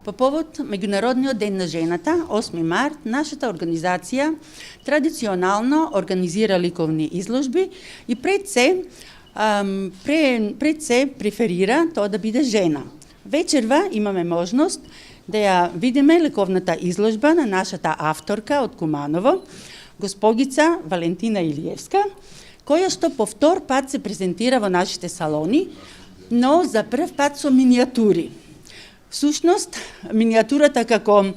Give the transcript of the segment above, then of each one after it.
По повод Меѓународниот ден на жената, 8 март, нашата организација традиционално организира ликовни изложби и пред се преферира тоа да биде жена. Вечерва имаме можност да ја видиме ликовната изложба на нашата авторка од Куманово, госпогица Валентина Илиевска, која што по втор пат се презентира во нашите салони, но за прв пат со миниатури. Всушност, миниатурата како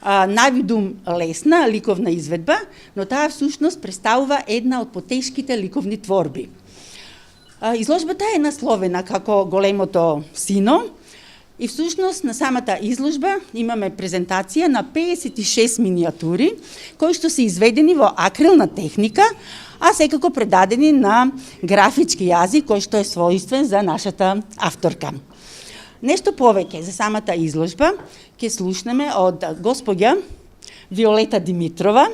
навидум лесна ликовна изведба, но таа всушност представува една од потешките ликовни творби. Изложбата е насловена како Големото сино и всушност на самата изложба имаме презентација на 56 миниатури, кои што се изведени во акрилна техника, а секако предадени на графички јазик, кој што е својствен за нашата авторка. Нешто повеќе за самата изложба ќе слушнеме од госпоѓа Виолета Димитрова,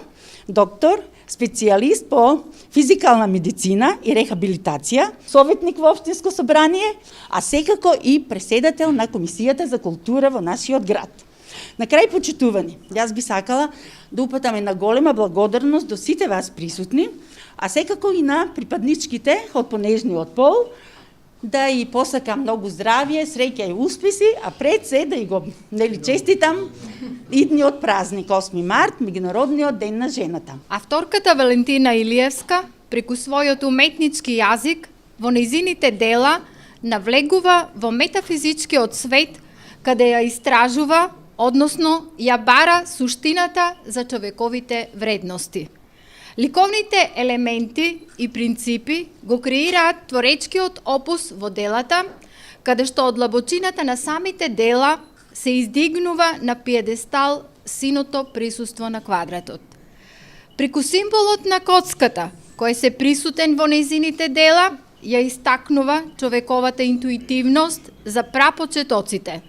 доктор, специјалист по физикална медицина и рехабилитација, советник во Општинско собрание, а секако и преседател на Комисијата за култура во нашиот град. На крај, почитувани, јас би сакала да упатам една голема благодарност до сите вас присутни, а секако и на припадничките од понежниот пол, да и посакам многу здравје, среќа и успеси, а пред се да и го честитам идниот празник, 8 март, Меѓународниот ден на жената. Авторката Валентина Илиевска, преку својот уметнички јазик, во нејзините дела, навлегува во метафизичкиот свет, каде ја истражува, односно ја бара суштината за човековите вредности. Ликовните елементи и принципи го креираат творечкиот опус во делата, каде што од длабочината на самите дела се издигнува на пиедестал синото присуство на квадратот. Преку символот на коцката, кој се присутен во нејзините дела, ја истакнува човековата интуитивност за прапочетоците.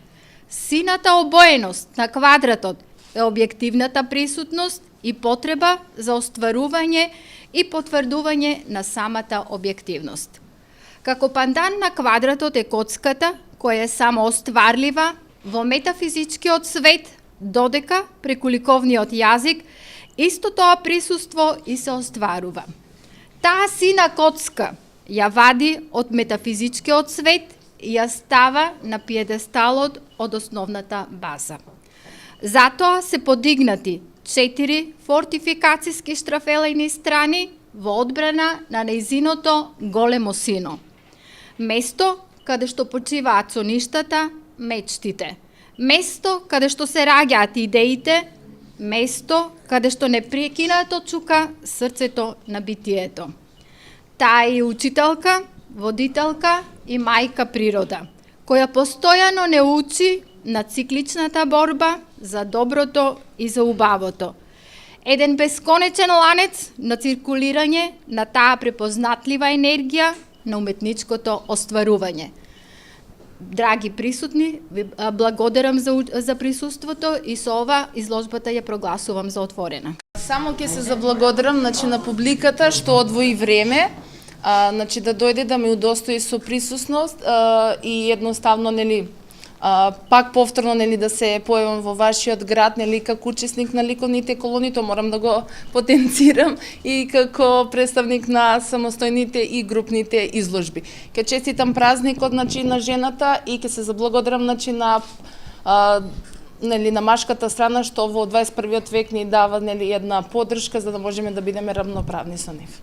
Сината обоеност на квадратот е објективната присутност и потреба за остварување и потврдување на самата објективност. Како пандан на квадратот е коцката, која е само остварлива во метафизичкиот свет, додека преку ликовниот јазик исто тоа присуство и се остварува. Таа сина коцка ја вади од метафизичкиот свет и ја става на пиедесталот од основната база. Затоа се подигнати 4 фортификацијски штрафелени страни во одбрана на нејзиното големо сино. Место каде што почиваат соништата, мечтите. Место каде што се раѓаат идеите, место каде што непрекинато чука срцето на битието. Таа е учителка, водителка и мајка природа, која постојано не учи на цикличната борба за доброто и за убавото. Еден бесконечен ланец на циркулирање на таа препознатлива енергија на уметничкото остварување. Драги присутни, ви благодарам за присуството и со ова изложбата ја прогласувам за отворена. Само ќе се заблагодарам на публиката што одвои време, да дојде да ме удостои со присусност и едноставно пак повторно да се појавам во вашиот град како учесник на ликовните колони, то морам да го потенцирам и како представник на самостојните и групните изложби. Ке честитам празникот на жената и ке се заблагодарам на машката страна што во 21 век ни дава една поддршка за да можеме да бидеме рамноправни со нив.